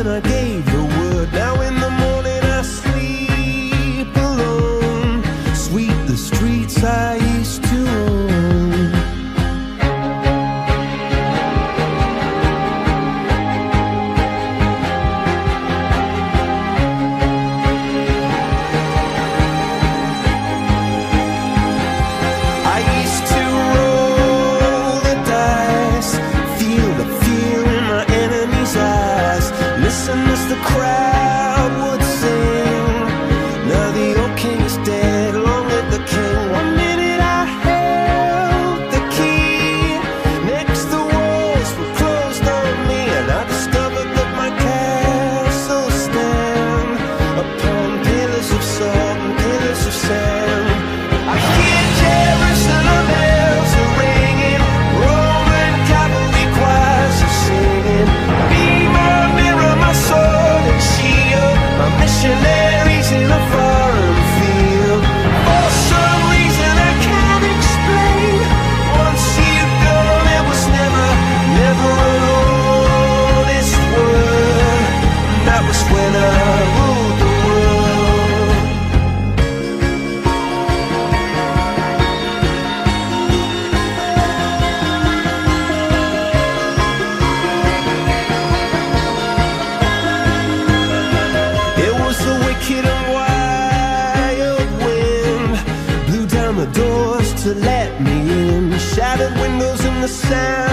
when I gave the word. Now in the morning I sleep alone. Sweep the streets I used to own. I used to roll the dice, feel the fear in my enemy's eyes, listen as the crowd would sing. Now the old king is dead, long live the king. One minute I held the key, next the walls were closed on me, and I discovered that my castle stand upon pillars of salt and pillars of sand. I hear Jerusalem bells are ringing, Roman cavalry choirs are singing. Be my mirror, my sword and shield, my missionaries in a foreign field. For some reason I can't explain, once you've gone it was never, never an honest word. And that was when I ruled the world. It was the wicked and wild wind, blew down the doors to let me in, shattered windows in the sound